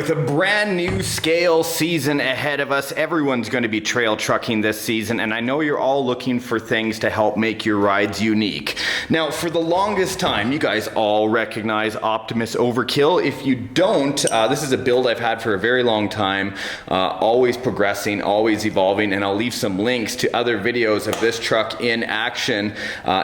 with a brand new scale season ahead of us, everyone's going to be trail trucking this season, and I know you're all looking for things to help make your rides unique. Now, for the longest time, you guys all recognize OPTiMUS OVERKiLL. If you don't, this is a build I've had for a very long time, always progressing, always evolving, and I'll leave some links to other videos of this truck in action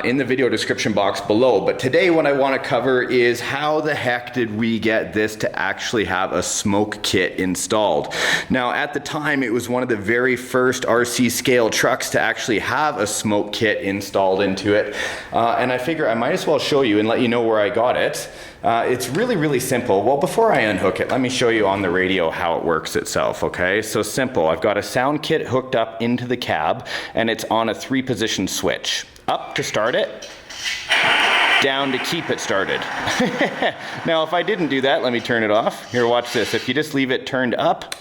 in the video description box below. But today what I want to cover is how the heck did we get this to actually have a smoke kit installed. Now, at the time, it was one of the very first RC scale trucks to actually have a smoke kit installed into it, and I figure I might as well show you and let you know where I got it. It's really simple. Well, before I unhook it, let me show you on the radio how it works itself, okay? So simple. I've got a sound kit hooked up into the cab, and it's on a 3-position switch. Up to start it, down to keep it started. Now, if I didn't do that, let me turn it off. Here, watch this. If you just leave it turned up,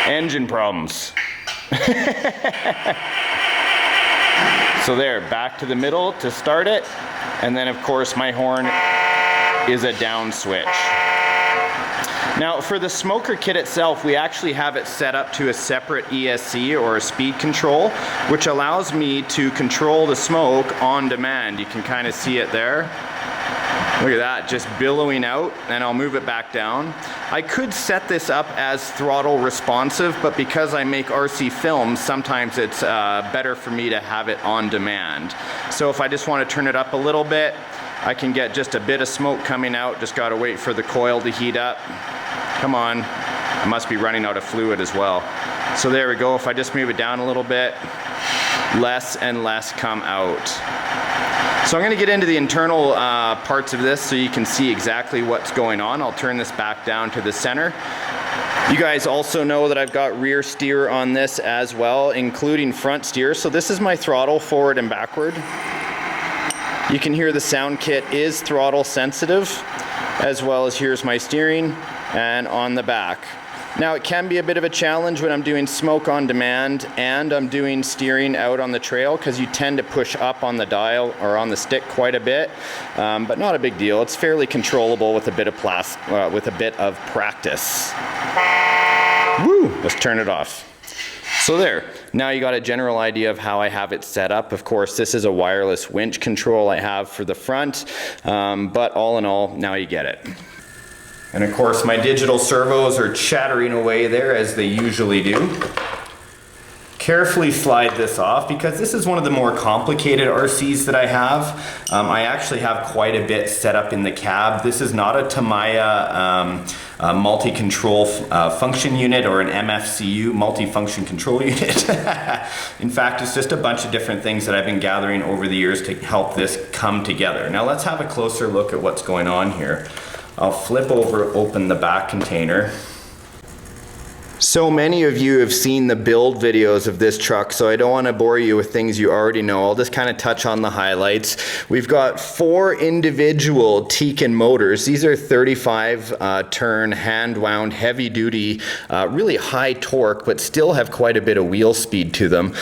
engine problems. So there, back to the middle to start it, and then of course my horn is a down switch. Now, for the smoker kit itself, we actually have it set up to a separate ESC or a speed control, which allows me to control the smoke on demand. You can kind of see it there. Look at that, just billowing out, and I'll move it back down. I could set this up as throttle responsive, but because I make RC films, sometimes it's better for me to have it on demand. So if I just want to turn it up a little bit, I can get just a bit of smoke coming out. Just gotta wait for the coil to heat up. Come on, I must be running out of fluid as well. So there we go. If I just move it down a little bit, less and less come out. So I'm going to get into the internal parts of this so you can see exactly what's going on. I'll turn this back down to the center. You guys also know that I've got rear steer on this as well, including front steer. So this is my throttle forward and backward. You can hear the sound kit is throttle sensitive, as well as here's my steering and on the back. Now, it can be a bit of a challenge when I'm doing smoke on demand and I'm doing steering out on the trail, because you tend to push up on the dial or on the stick quite a bit, but not a big deal. It's fairly controllable with a bit of practice. Woo! Let's turn it off. So there, now you got a general idea of how I have it set up. Of course, this is a wireless winch control I have for the front, but all in all, now you get it. And of course, my digital servos are chattering away there as they usually do. Carefully slide this off, because this is one of the more complicated RCs that I have. I actually have quite a bit set up in the cab. This is not a Tamiya multi-control function unit or an MFCU, multi-function control unit. In fact, it's just a bunch of different things that I've been gathering over the years to help this come together. Now let's have a closer look at what's going on here. I'll flip open the back container. So many of you have seen the build videos of this truck, so I don't want to bore you with things you already know. I'll just kind of touch on the highlights. We've got 4 individual Tekin motors. These are 35 turn, hand wound, heavy duty, really high torque, but still have quite a bit of wheel speed to them.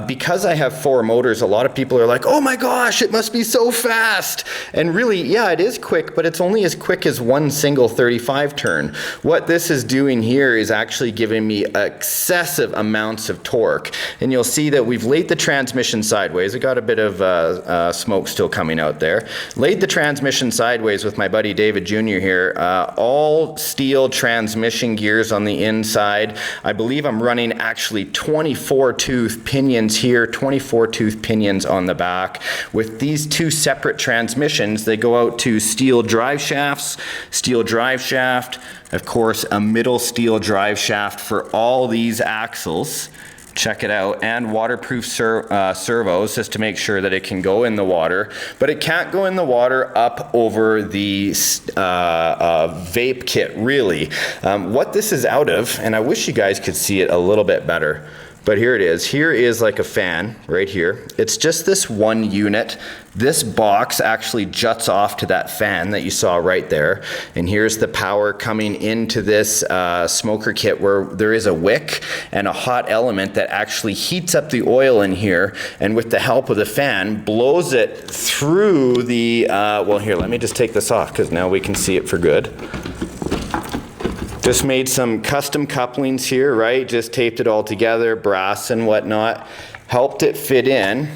Because I have 4 motors, a lot of people are like, oh my gosh, it must be so fast. And really, yeah, it is quick, but it's only as quick as one single 35 turn. What this is doing here is actually giving me excessive amounts of torque, and you'll see that we've laid the transmission sideways. I got a bit of smoke still coming out there. Laid the transmission sideways with my buddy David Jr. here. All steel transmission gears on the inside. I believe I'm running actually 24 tooth pinions here, 24 tooth pinions on the back. With these 2 separate transmissions, they go out to steel drive shafts, steel drive shaft, of course, a middle steel drive shaft for all these axles. Check it out, and waterproof servos, just to make sure that it can go in the water, but it can't go in the water up over the vape kit, really. What this is out of, and I wish you guys could see it a little bit better. but here it is. Here is like a fan right here. It's just this one unit. This box actually juts off to that fan that you saw right there. And here's the power coming into this smoker kit, where there is a wick and a hot element that actually heats up the oil in here, and with the help of the fan blows it through the, well here, let me just take this off because now we can see it for good. Just made some custom couplings here, right? Just taped it all together, brass and whatnot. Helped it fit in,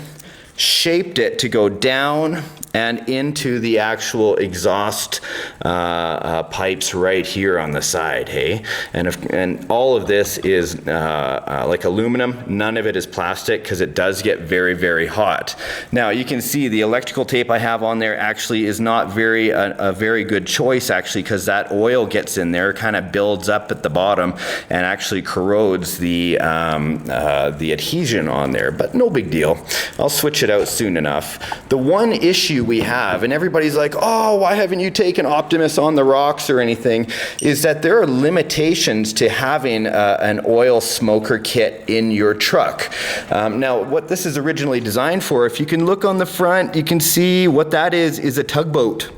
shaped it to go down and into the actual exhaust pipes right here on the side, hey? And all of this is like aluminum. None of it is plastic because it does get very, very hot. Now you can see the electrical tape I have on there actually is not a very good choice actually, because that oil gets in there, kind of builds up at the bottom and actually corrodes the adhesion on there, but no big deal. I'll switch it out soon enough. The one issue we have, and everybody's like, oh, why haven't you taken OPTiMUS on the rocks or anything, is that there are limitations to having an oil smoker kit in your truck. Now, what this is originally designed for, if you can look on the front, you can see what that is a tugboat.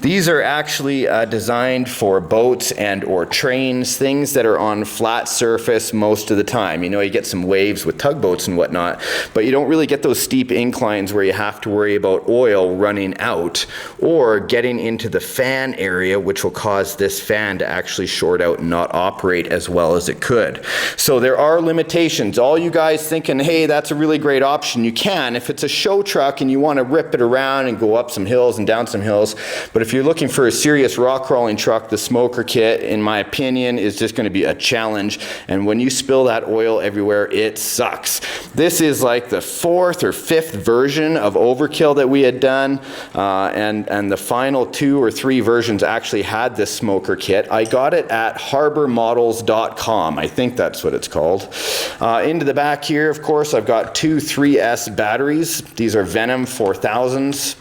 These are actually designed for boats and or trains, things that are on flat surface most of the time. You know, you get some waves with tugboats and whatnot, but you don't really get those steep inclines where you have to worry about oil running out or getting into the fan area, which will cause this fan to actually short out and not operate as well as it could. So there are limitations. All you guys thinking, hey, that's a really great option, you can if it's a show truck and you want to rip it around and go up some hills and down some hills. But if you're looking for a serious rock crawling truck, the smoker kit, in my opinion, is just going to be a challenge. And when you spill that oil everywhere, it sucks. This is like the 4th or 5th version of Overkill that we had done. And the final 2 or 3 versions actually had this smoker kit. I got it at harbormodels.com. I think that's what it's called. Into the back here, of course, I've got 2 3S batteries. These are Venom 4000s.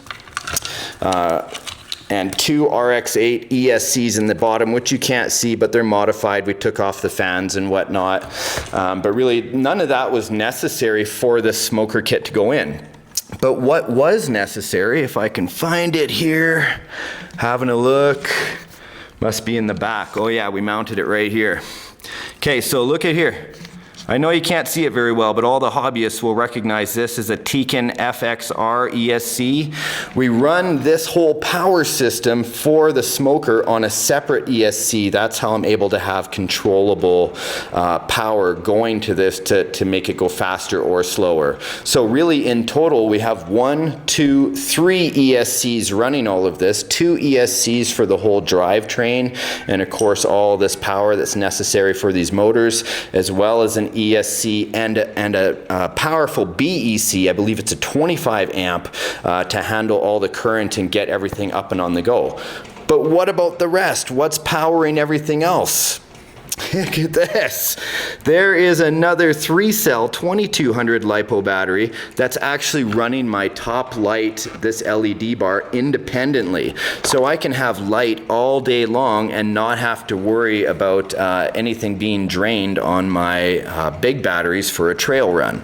And 2 RX-8 ESCs in the bottom, which you can't see, but they're modified. We took off the fans and whatnot. But really, none of that was necessary for this smoker kit to go in. But what was necessary, if I can find it here, having a look, must be in the back. Oh yeah, we mounted it right here. Okay, so look at here. I know you can't see it very well, but all the hobbyists will recognize this as a Tekin Fxr Esc. We run this whole power system for the smoker on a separate ESC. That's how I'm able to have controllable power going to this to make it go faster or slower. So really in total, we have 1, 2, 3 ESCs running all of this, 2 ESCs for the whole drivetrain, and of course all this power that's necessary for these motors, as well as an ESC and a powerful BEC. I believe it's a 25 amp to handle all the current and get everything up and on the go. But what about the rest? What's powering everything else? Look at this. There is another 3-cell 2200 LiPo battery that's actually running my top light, this LED bar, independently. So I can have light all day long and not have to worry about anything being drained on my big batteries for a trail run.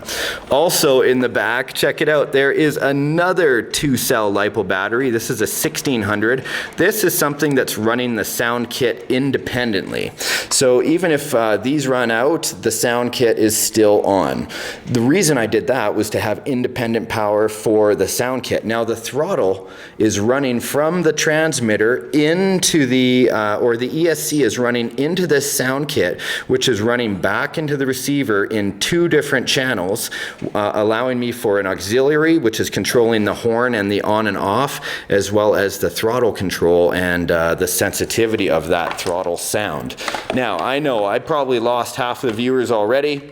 Also in the back, check it out, there is another 2-cell LiPo battery. This is a 1600. This is something that's running the sound kit independently. So even if these run out, the sound kit is still on. The reason I did that was to have independent power for the sound kit. Now the throttle is running from the transmitter into the, or the ESC is running into this sound kit, which is running back into the receiver in 2 different channels, allowing me for an auxiliary, which is controlling the horn and the on and off, as well as the throttle control and the sensitivity of that throttle sound. Now, I know I probably lost half the viewers already,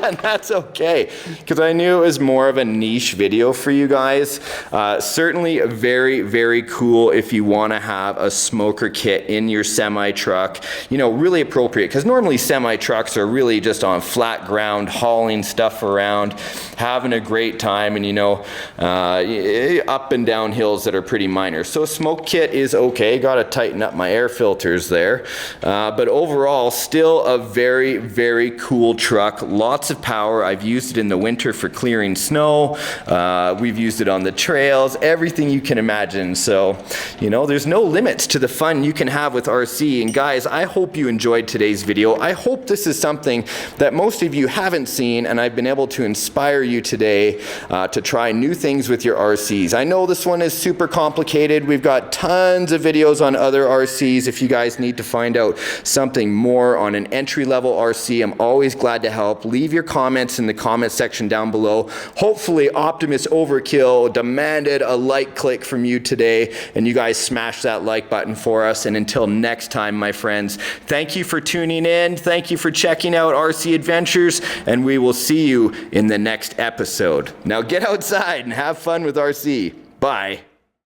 and that's okay, because I knew it was more of a niche video for you guys. Certainly very, very cool if you want to have a smoker kit in your semi-truck. You know, really appropriate, because normally semi-trucks are really just on flat ground, hauling stuff around, having a great time, and you know, up and down hills that are pretty minor. So a smoke kit is okay. Got to tighten up my air filters there, but overall, overall, still a very, very cool truck. Lots of power. I've used it in the winter for clearing snow. We've used it on the trails, everything you can imagine. So, you know, there's no limits to the fun you can have with RC. And guys, I hope you enjoyed today's video. I hope this is something that most of you haven't seen, and I've been able to inspire you today to try new things with your RCs. I know this one is super complicated. We've got tons of videos on other RCs. If you guys need to find out something more on an entry-level RC, I'm always glad to help. Leave your comments in the comment section down below. Hopefully OPTiMUS OVERKiLL demanded a like click from you today, and you guys smash that like button for us. And until next time, my friends, thank you for tuning in. Thank you for checking out RC Adventures, and we will see you in the next episode. Now get outside and have fun with RC. Bye.